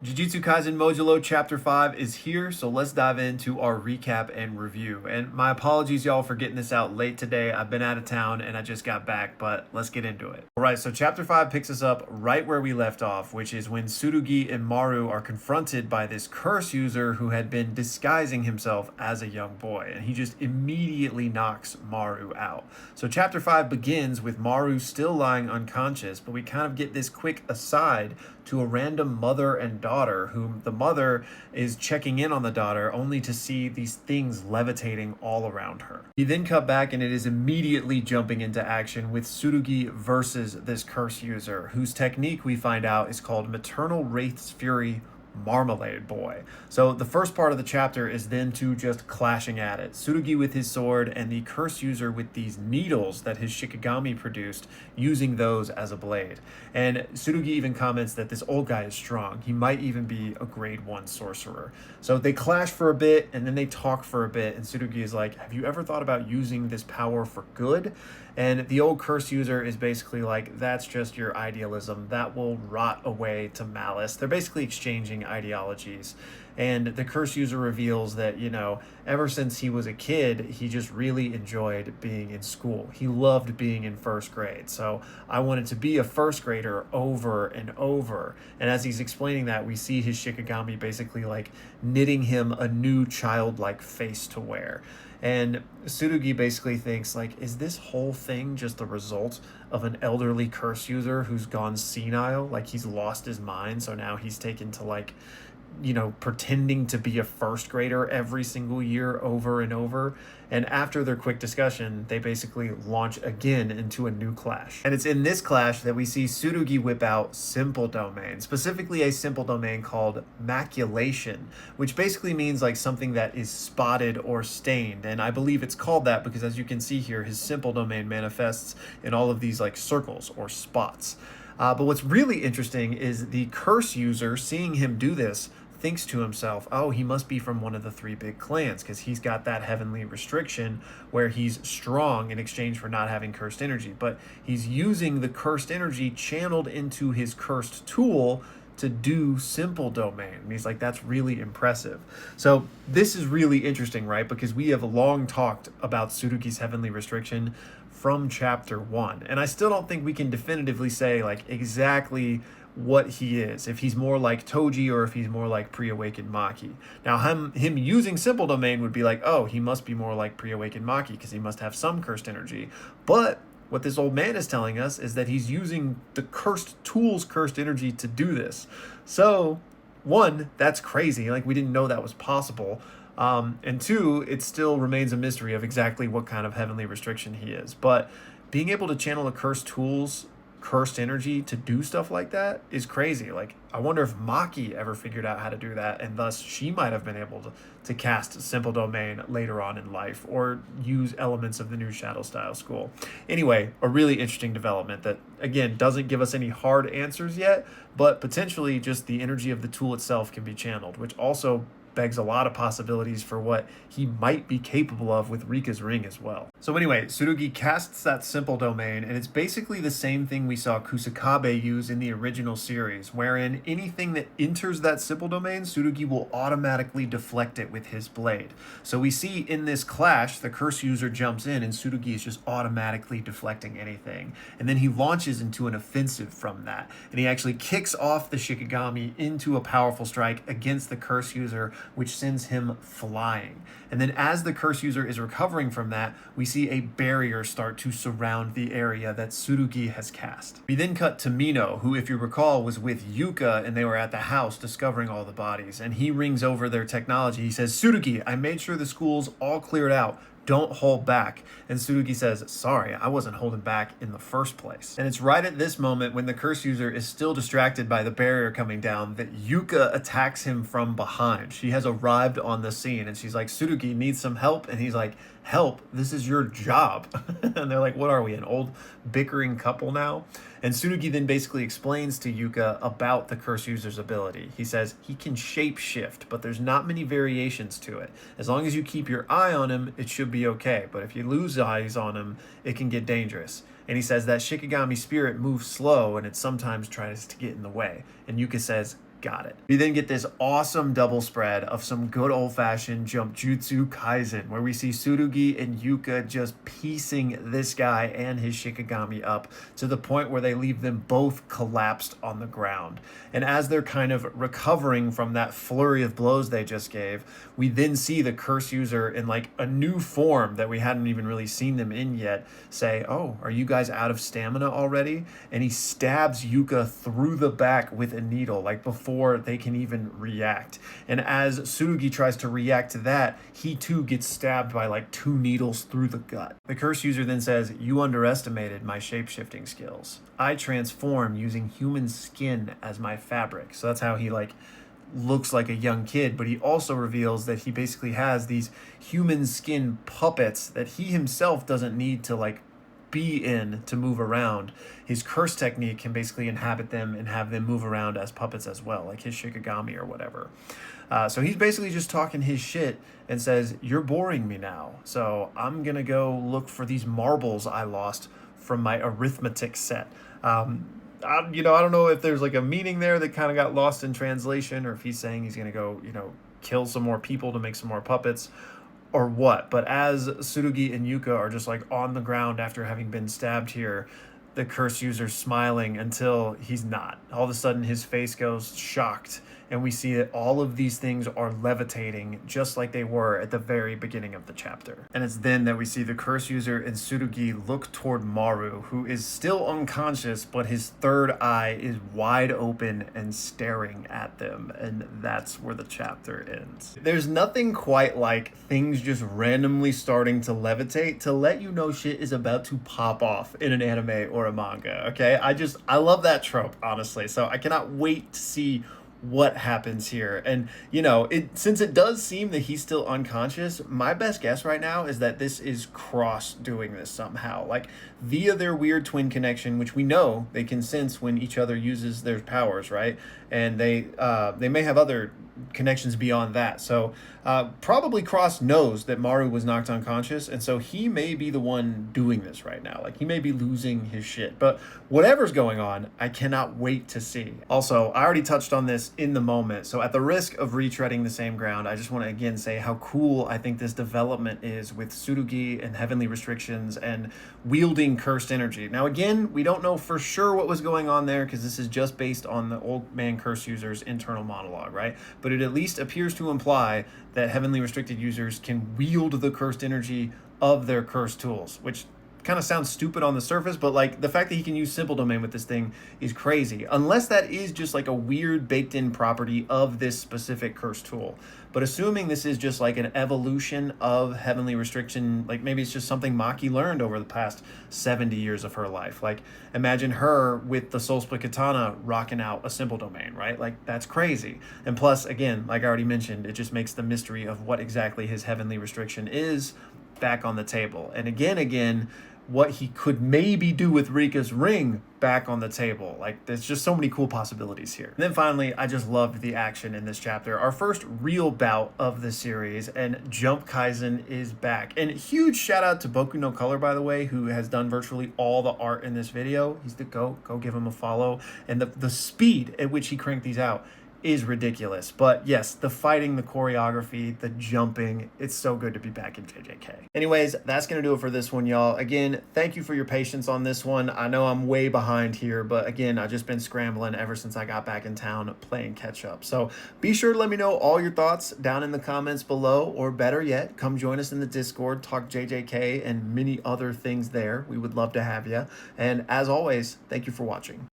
Jujutsu Kaisen Modulo Chapter 5 is here, so let's dive into our recap and review. And my apologies, y'all, for getting this out late today. I've been out of town and I just got back, but let's get into it. All right, so Chapter 5 picks us up right where we left off, which is when Tsurugi and Maru are confronted by this curse user who had been disguising himself as a young boy, and he just immediately knocks Maru out. So Chapter 5 begins with Maru still lying unconscious, but we kind of get this quick aside to a random mother and daughter, whom the mother is checking in on the daughter only to see these things levitating all around her. We then cut back and it is immediately jumping into action with Tsurugi versus this curse user, whose technique we find out is called Maternal Wraith's Fury Marmalade Boy. So the first part of the chapter is then to just clashing at it. Tsurugi with his sword and the curse user with these needles that his Shikigami produced, using those as a blade. And Tsurugi even comments that this old guy is strong. He might even be a grade 1 sorcerer. So they clash for a bit and then they talk for a bit, and Tsurugi is like, have you ever thought about using this power for good? And the old curse user is basically like, that's just your idealism. That will rot away to malice. They're basically exchanging ideologies. And the curse user reveals that, ever since he was a kid, he just really enjoyed being in school. He loved being in first grade. So I wanted to be a first grader over and over. And as he's explaining that, we see his Shikigami basically like knitting him a new childlike face to wear. And Tsurugi basically thinks, like, is this whole thing just the result of an elderly curse user who's gone senile? Like, he's lost his mind, so now he's taken to, like, pretending to be a first grader every single year over and over. And after their quick discussion, they basically launch again into a new clash. And it's in this clash that we see Tsurugi whip out simple domain, specifically a simple domain called maculation, which basically means like something that is spotted or stained. And I believe it's called that because, as you can see here, his simple domain manifests in all of these like circles or spots. But what's really interesting is the curse user, seeing him do this, thinks to himself, oh, he must be from one of the 3 big clans because he's got that heavenly restriction where he's strong in exchange for not having cursed energy. But he's using the cursed energy channeled into his cursed tool to do simple domain. And he's like, that's really impressive. So this is really interesting, right? Because we have long talked about Tsurugi's heavenly restriction from chapter 1. And I still don't think we can definitively say like exactly what he is, if he's more like Toji or if he's more like pre-awakened Maki. Now him using simple domain would be like, oh, he must be more like pre-awakened Maki because he must have some cursed energy. But what this old man is telling us is that he's using the cursed tool's cursed energy to do this. So, 1, that's crazy. Like, we didn't know that was possible. And 2, it still remains a mystery of exactly what kind of heavenly restriction he is. But being able to channel the cursed tool's cursed energy to do stuff like that is crazy. Like, I wonder if Maki ever figured out how to do that, and thus she might have been able to cast simple domain later on in life or use elements of the new Shadow Style school. Anyway, a really interesting development that, again, doesn't give us any hard answers yet, but potentially just the energy of the tool itself can be channeled, which also begs a lot of possibilities for what he might be capable of with Rika's ring as well. So anyway, Tsurugi casts that simple domain, and it's basically the same thing we saw Kusakabe use in the original series, wherein anything that enters that simple domain, Tsurugi will automatically deflect it with his blade. So we see in this clash, the curse user jumps in, and Tsurugi is just automatically deflecting anything. And then he launches into an offensive from that, and he actually kicks off the Shikigami into a powerful strike against the curse user, which sends him flying. And then as the curse user is recovering from that, we see a barrier start to surround the area that Tsurugi has cast. We then cut to Mino, who, if you recall, was with Yuka and they were at the house discovering all the bodies. And he rings over their technology. He says, Tsurugi, I made sure the school's all cleared out. Don't hold back. And Tsurugi says, sorry, I wasn't holding back in the first place. And it's right at this moment, when the curse user is still distracted by the barrier coming down, that Yuka attacks him from behind. She has arrived on the scene and she's like, Tsurugi needs some help. And he's like, help? This is your job. And they're like, what are we, an old bickering couple now? And Tsurugi then basically explains to Yuka about the curse user's ability. He says he can shapeshift, but there's not many variations to it. As long as you keep your eye on him, it should be okay. But if you lose eyes on him, it can get dangerous. And he says that Shikigami spirit moves slow and it sometimes tries to get in the way. And Yuka says, got it. We then get this awesome double spread of some good old-fashioned Jump Jutsu Kaisen, where we see Tsurugi and Yuka just piecing this guy and his Shikigami up to the point where they leave them both collapsed on the ground. And as they're kind of recovering from that flurry of blows they just gave, we then see the curse user in like a new form that we hadn't even really seen them in yet say, "Oh, are you guys out of stamina already?" And he stabs Yuka through the back with a needle, like before they can even react. And as Tsurugi tries to react to that, he too gets stabbed by like 2 needles through the gut. The curse user then says, "You underestimated my shape-shifting skills. I transform using human skin as my fabric." So that's how he like looks like a young kid, but he also reveals that he basically has these human skin puppets that he himself doesn't need to like be in to move around. His curse technique can basically inhabit them and have them move around as puppets as well, like his Shikigami or whatever. So he's basically just talking his shit and says, "You're boring me now, so I'm gonna go look for these marbles I lost from my arithmetic set." I don't know if there's like a meaning there that kind of got lost in translation, or if he's saying he's gonna go, kill some more people to make some more puppets, or what. But as Tsurugi and Yuka are just like on the ground after having been stabbed here, the curse user's smiling until he's not. All of a sudden his face goes shocked, and we see that all of these things are levitating just like they were at the very beginning of the chapter. And it's then that we see the curse user and Tsurugi look toward Maru, who is still unconscious, but his third eye is wide open and staring at them. And that's where the chapter ends. There's nothing quite like things just randomly starting to levitate to let you know shit is about to pop off in an anime or a manga, okay? I love that trope, honestly. So I cannot wait to see what happens here. And since it does seem that he's still unconscious, my best guess right now is that this is Cross doing this somehow, like via their weird twin connection, which we know they can sense when each other uses their powers, right? And they may have other connections beyond that. So probably Cross knows that Maru was knocked unconscious, and so he may be the one doing this right now. Like he may be losing his shit. But whatever's going on, I cannot wait to see. Also, I already touched on this in the moment, so at the risk of retreading the same ground, I just want to again say how cool I think this development is with Tsurugi and heavenly restrictions and wielding cursed energy. Now again, we don't know for sure what was going on there because this is just based on the old man curse user's internal monologue, right? But it at least appears to imply that heavenly restricted users can wield the cursed energy of their cursed tools, which kind of sounds stupid on the surface, but like the fact that he can use simple domain with this thing is crazy, unless that is just like a weird baked in property of this specific cursed tool. But assuming this is just like an evolution of heavenly restriction, like maybe it's just something Maki learned over the past 70 years of her life. Like imagine her with the soul split katana rocking out a simple domain, right? Like that's crazy. And plus, again, like I already mentioned, it just makes the mystery of what exactly his heavenly restriction is back on the table. And again, what he could maybe do with Rika's ring back on the table. Like there's just so many cool possibilities here. And then finally, I just loved the action in this chapter. Our first real bout of the series, and Jump Kaisen is back. And huge shout out to Boku no Color, by the way, who has done virtually all the art in this video. He's the GOAT. Go give him a follow. And the speed at which he cranked these out is ridiculous. But yes, the fighting, the choreography, the jumping, it's so good to be back in JJK. Anyways, that's gonna do it for this one, y'all. Again, thank you for your patience on this one. I know I'm way behind here, but again, I've just been scrambling ever since I got back in town playing catch up. So be sure to let me know all your thoughts down in the comments below, or better yet, come join us in the Discord, talk JJK and many other things there. We would love to have you. And as always, thank you for watching.